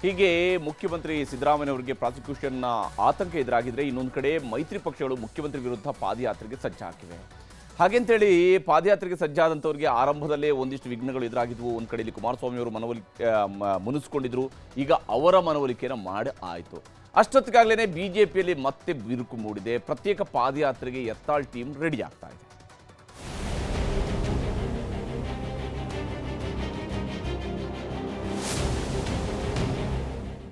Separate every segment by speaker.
Speaker 1: ಹೀಗೆ ಮುಖ್ಯಮಂತ್ರಿ ಸಿದ್ದರಾಮಯ್ಯ ಅವರಿಗೆ ಪ್ರಾಸಿಕ್ಯೂಷನ್ನ ಆತಂಕ ಎದುರಾಗಿದ್ರೆ ಇನ್ನೊಂದು ಕಡೆ ಮೈತ್ರಿ ಪಕ್ಷಗಳು ಮುಖ್ಯಮಂತ್ರಿ ವಿರುದ್ಧ ಪಾದಯಾತ್ರೆಗೆ ಸಜ್ಜಾಗಿವೆ. ಹಾಗೆಂತೇಳಿ ಪಾದಯಾತ್ರೆಗೆ ಸಜ್ಜಾದಂಥವ್ರಿಗೆ ಆರಂಭದಲ್ಲೇ ಒಂದಿಷ್ಟು ವಿಘ್ನಗಳು ಎದುರಾಗಿದ್ವು. ಒಂದು ಕಡೆಯಲ್ಲಿ ಕುಮಾರಸ್ವಾಮಿ ಅವರು ಮುನಿಸ್ಕೊಂಡಿದ್ರು. ಈಗ ಅವರ ಮನವೊಲಿಕೆಯನ್ನು ಮಾಡಿ ಆಯಿತು. ಅಷ್ಟೊತ್ತಿಗಾಗಲೇ ಬಿಜೆಪಿಯಲ್ಲಿ ಮತ್ತೆ ಬಿರುಕು ಮೂಡಿದೆ. ಪ್ರತ್ಯೇಕ ಪಾದಯಾತ್ರೆಗೆ ಯತ್ನಾಳ್ ಟೀಮ್ ರೆಡಿ ಆಗ್ತಾ ಇದೆ.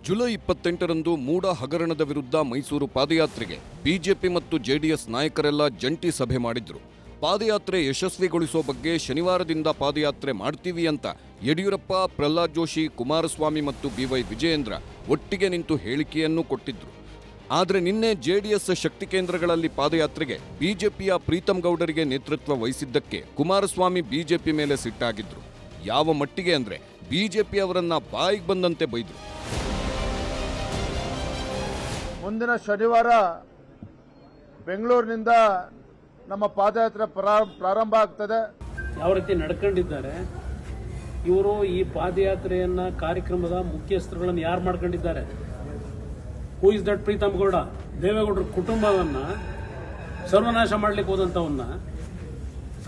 Speaker 2: ಜುಲೈ 28ರಂದು ಮೂಡ ಹಗರಣದ ವಿರುದ್ಧ ಮೈಸೂರು ಪಾದಯಾತ್ರೆಗೆ ಬಿಜೆಪಿ ಮತ್ತು ಜೆಡಿಎಸ್ ನಾಯಕರೆಲ್ಲ ಜಂಟಿ ಸಭೆ ಮಾಡಿದ್ರು. ಪಾದಯಾತ್ರೆ ಯಶಸ್ವಿಗೊಳಿಸೋ ಬಗ್ಗೆ ಶನಿವಾರದಿಂದ ಪಾದಯಾತ್ರೆ ಮಾಡ್ತೀವಿ ಅಂತ ಯಡಿಯೂರಪ್ಪ, ಪ್ರಹ್ಲಾದ್ ಜೋಶಿ, ಕುಮಾರಸ್ವಾಮಿ ಮತ್ತು ಬಿವೈ ವಿಜಯೇಂದ್ರ ಒಟ್ಟಿಗೆ ನಿಂತು ಹೇಳಿಕೆಯನ್ನು ಕೊಟ್ಟಿದ್ರು. ಆದರೆ ನಿನ್ನೆ ಜೆಡಿಎಸ್ ಶಕ್ತಿ ಕೇಂದ್ರಗಳಲ್ಲಿ ಪಾದಯಾತ್ರೆಗೆ ಬಿಜೆಪಿಯ ಪ್ರೀತಂ ಗೌಡರಿಗೆ ನೇತೃತ್ವ ವಹಿಸಿದ್ದಕ್ಕೆ ಕುಮಾರಸ್ವಾಮಿ ಬಿಜೆಪಿ ಮೇಲೆ ಸಿಟ್ಟಾಗಿದ್ರು. ಯಾವ ಮಟ್ಟಿಗೆ ಅಂದ್ರೆ ಬಿಜೆಪಿ ಅವರನ್ನ ಬಾಯಿಗೆ ಬಂದಂತೆ ಬೈದ್ರು.
Speaker 3: ಮುಂದಿನ ಶನಿವಾರ ಬೆಂಗಳೂರಿನಿಂದ ನಮ್ಮ ಪಾದಯಾತ್ರೆ ಪ್ರಾರಂಭ ಆಗ್ತದೆ.
Speaker 4: ಯಾವ ರೀತಿ ನಡ್ಕೊಂಡಿದ್ದಾರೆ ಇವರು, ಈ ಪಾದಯಾತ್ರೆಯನ್ನ ಕಾರ್ಯಕ್ರಮದ ಮುಖ್ಯಸ್ಥರುಗಳನ್ನು ಯಾರು ಮಾಡ್ಕೊಂಡಿದ್ದಾರೆ? Who is that Preetham Gowda? ದೇವೇಗೌಡರ ಕುಟುಂಬವನ್ನ ಸರ್ವನಾಶ ಮಾಡ್ಲಿಕ್ಕೆ ಹೋದಂಥವನ್ನ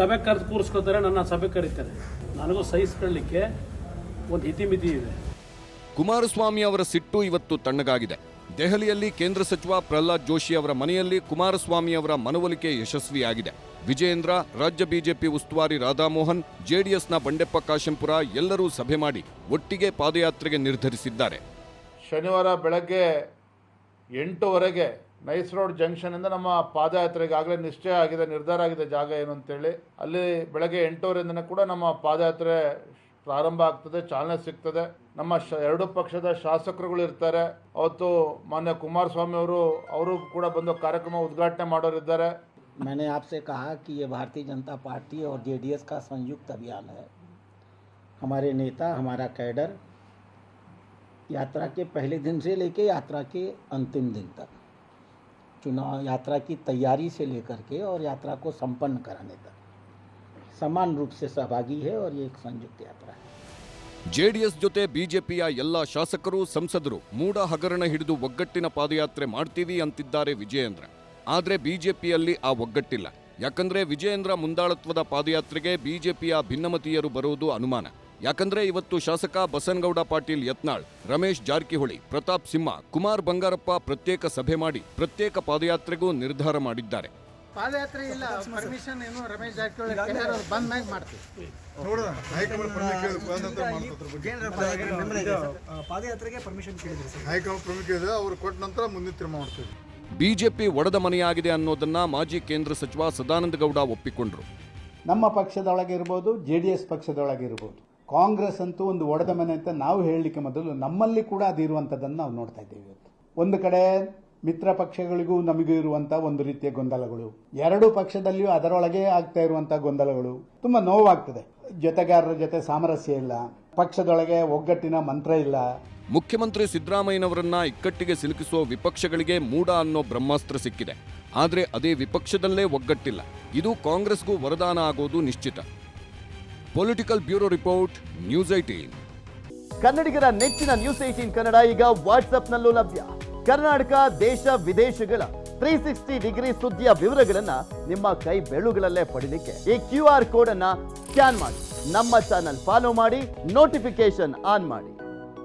Speaker 4: ಸಭೆ ಕರೆದು ಕೂರಿಸ್ಕೊತಾರೆ, ನನ್ನ ಸಭೆ ಕರೀತಾರೆ. ನನಗೂ ಸಹಿಸ್ಕೊಳ್ಳಿಕ್ಕೆ ಒಂದು ಇತಿಮಿತಿ ಇದೆ.
Speaker 2: ಕುಮಾರಸ್ವಾಮಿ ಅವರ ಸಿಟ್ಟು ಇವತ್ತು ತಣ್ಣಗಾಗಿದೆ. ದೆಹಲಿಯಲ್ಲಿ ಕೇಂದ್ರ ಸಚಿವ ಪ್ರಹ್ಲಾದ್ ಜೋಶಿ ಅವರ ಮನೆಯಲ್ಲಿ ಕುಮಾರಸ್ವಾಮಿ ಅವರ ಮನವೊಲಿಕೆ ಯಶಸ್ವಿಯಾಗಿದೆ. ವಿಜಯೇಂದ್ರ, ರಾಜ್ಯ ಬಿಜೆಪಿ ಉಸ್ತುವಾರಿ ರಾಧಾಮೋಹನ್, ಜೆಡಿಎಸ್ನ ಬಂಡೆಪ್ಪ ಕಾಶೆಂಪುರ ಎಲ್ಲರೂ ಸಭೆ ಮಾಡಿ ಒಟ್ಟಿಗೆ ಪಾದಯಾತ್ರೆಗೆ ನಿರ್ಧರಿಸಿದ್ದಾರೆ.
Speaker 3: ಶನಿವಾರ ಬೆಳಗ್ಗೆ 8:00 ನೈಸ್ ರೋಡ್ ಜಂಕ್ಷನ್ ಇಂದ ನಮ್ಮ ಪಾದಯಾತ್ರೆಗೆ ಆಗಲೇ ನಿಶ್ಚಯ ಆಗಿದೆ, ನಿರ್ಧಾರ ಆಗಿದೆ ಜಾಗ ಏನು ಅಂತೇಳಿ. ಅಲ್ಲಿ ಬೆಳಗ್ಗೆ 8:00 ಕೂಡ ನಮ್ಮ ಪಾದಯಾತ್ರೆ ಪ್ರಾರಂಭ ಆಗ್ತದೆ, ಚಾಲನೆ ಸಿಗ್ತದೆ. ನಮ್ಮ ಎರಡು ಪಕ್ಷದ ಶಾಸಕರುಗಳು ಇರ್ತಾರೆ. ಅವತ್ತು ಮಾನ್ಯ ಕುಮಾರಸ್ವಾಮಿ ಅವರು ಕೂಡ ಬಂದು ಕಾರ್ಯಕ್ರಮ ಉದ್ಘಾಟನೆ ಮಾಡೋರಿದ್ದಾರೆ.
Speaker 5: मैंने आपसे कहा कि ये भारतीय जनता पार्टी और जेडीएस का संयुक्त अभियान है. हमारे नेता, हमारा कैडर यात्रा के पहले दिन से लेकर यात्रा के अंतिम दिन तक, चुनाव यात्रा की तैयारी से लेकर के और यात्रा को संपन्न कराने तक समान रूप से सहभागी है और ये एक संयुक्त यात्रा है.
Speaker 2: ಜೆಡಿಎಸ್ ಜೊತೆ ಬಿಜೆಪಿಯ ಎಲ್ಲ ಶಾಸಕರು, ಸಂಸದರು ಮೂಡ ಹಗರಣ ಹಿಡಿದು ಒಗ್ಗಟ್ಟಿನ ಪಾದಯಾತ್ರೆ ಮಾಡ್ತೀವಿ ಅಂತಿದ್ದಾರೆ ವಿಜಯೇಂದ್ರ. ಆದರೆ ಬಿಜೆಪಿಯಲ್ಲಿ ಆ ಒಗ್ಗಟ್ಟಿಲ್ಲ. ಯಾಕಂದ್ರೆ ವಿಜಯೇಂದ್ರ ಮುಂದಾಳತ್ವದ ಪಾದಯಾತ್ರೆಗೆ ಬಿಜೆಪಿಯ ಭಿನ್ನಮತೀಯರು ಬರುವುದು ಅನುಮಾನ. ಯಾಕಂದ್ರೆ ಇವತ್ತು ಶಾಸಕ ಬಸನಗೌಡ ಪಾಟೀಲ್ ಯತ್ನಾಳ್, ರಮೇಶ್ ಜಾರಕಿಹೊಳಿ, ಪ್ರತಾಪ್ ಸಿಂಹ, ಕುಮಾರ್ ಬಂಗಾರಪ್ಪ ಪ್ರತ್ಯೇಕ ಸಭೆ ಮಾಡಿ ಪ್ರತ್ಯೇಕ ಪಾದಯಾತ್ರೆಗೂ ನಿರ್ಧಾರ ಮಾಡಿದ್ದಾರೆ.
Speaker 6: ಪಾದಯಾತ್ರೆ ಇಲ್ಲ, ಪರ್ಮಿಷನ್ ಏನು ರಮೇಶ್ ಜಾರಕಿಹೊಳಿ ಬಂದ್ ಮ್ಯಾಗ ಮಾಡ್ತೀವಿ.
Speaker 7: ಪಾದಯಾತ್ರೆಗೆ ಪರ್ಮಿಷನ್ ಕೇಳಿದ್ರು,
Speaker 3: ಹೈಕಮಾಂಡ್ ಪ್ರಮುಖ ಅವರು ಕೊಟ್ಟ ನಂತರ ಮುಂದಿನ ತೀರ್ಮಾನ ಮಾಡ್ತೀವಿ.
Speaker 2: ಬಿಜೆಪಿ ಒಡೆದ ಮನೆಯಾಗಿದೆ ಅನ್ನೋದನ್ನ ಮಾಜಿ ಕೇಂದ್ರ ಸಚಿವ ಸದಾನಂದ ಗೌಡ ಒಪ್ಪಿಕೊಂಡ್ರು.
Speaker 8: ನಮ್ಮ ಪಕ್ಷದೊಳಗೆ ಇರ್ಬೋದು, ಜೆಡಿಎಸ್ ಪಕ್ಷದೊಳಗೆ ಇರ್ಬೋದು, ಕಾಂಗ್ರೆಸ್ ಅಂತೂ ಒಂದು ಒಡೆದ ಮನೆ ಅಂತ ನಾವು ಹೇಳಲಿಕ್ಕೆ ಮೊದಲು ನಮ್ಮಲ್ಲಿ ಕೂಡ ಅದಿರುವಂಥದ್ದನ್ನು ನಾವು ನೋಡ್ತಾ ಇದ್ದೇವೆ. ಇವತ್ತು ಒಂದು ಕಡೆ ಮಿತ್ರ ಪಕ್ಷಗಳಿಗೂ ನಮಗೂ ಇರುವಂತಹ ಒಂದು ರೀತಿಯ ಗೊಂದಲಗಳು, ಎರಡೂ ಪಕ್ಷದಲ್ಲಿಯೂ ಅದರೊಳಗೆ ಆಗ್ತಾ ಇರುವಂತಹ ಗೊಂದಲಗಳು ತುಂಬಾ ನೋವಾಗ್ತದೆ. ಜೊತೆಗಾರರ ಜೊತೆ ಸಾಮರಸ್ಯ ಇಲ್ಲ, ಪಕ್ಷದೊಳಗೆ ಒಗ್ಗಟ್ಟಿನ ಮಂತ್ರ ಇಲ್ಲ.
Speaker 2: ಮುಖ್ಯಮಂತ್ರಿ ಸಿದ್ದರಾಮಯ್ಯನವರನ್ನ ಇಕ್ಕಟ್ಟಿಗೆ ಸಿಲುಕಿಸುವ ವಿಪಕ್ಷಗಳಿಗೆ ಮೂಡ ಅನ್ನೋ ಬ್ರಹ್ಮಾಸ್ತ್ರ ಸಿಕ್ಕಿದೆ. ಆದರೆ ಅದೇ ವಿಪಕ್ಷದಲ್ಲೇ ಒಗ್ಗಟ್ಟಿಲ್ಲ. ಇದು ಕಾಂಗ್ರೆಸ್ಗೂ ವರದಾನ ಆಗೋದು ನಿಶ್ಚಿತ. Political bureau report, news 18.
Speaker 9: ಕನ್ನಡಿಗರ ನೆಚ್ಚಿನ ನ್ಯೂಸ್ 18 ಕನ್ನಡ ಈಗ ವಾಟ್ಸ್ಆಪ್ನಲ್ಲೂ ಲಭ್ಯ. ಕರ್ನಾಟಕ, ದೇಶ ವಿದೇಶಗಳ 360 ಡಿಗ್ರಿ ಸುದ್ದಿಯ ವಿವರಗಳನ್ನ ನಿಮ್ಮ ಕೈ ಬೆರಳುಗಳಲ್ಲೇ ಪಡಿಲಿಕ್ಕೆ ಈ QR ಕೋಡ್ ಅನ್ನ ಸ್ಕ್ಯಾನ್ ಮಾಡಿ, ನಮ್ಮ ಚಾನಲ್ ಫಾಲೋ ಮಾಡಿ, ನೋಟಿಫಿಕೇಶನ್ ಆನ್ ಮಾಡಿ.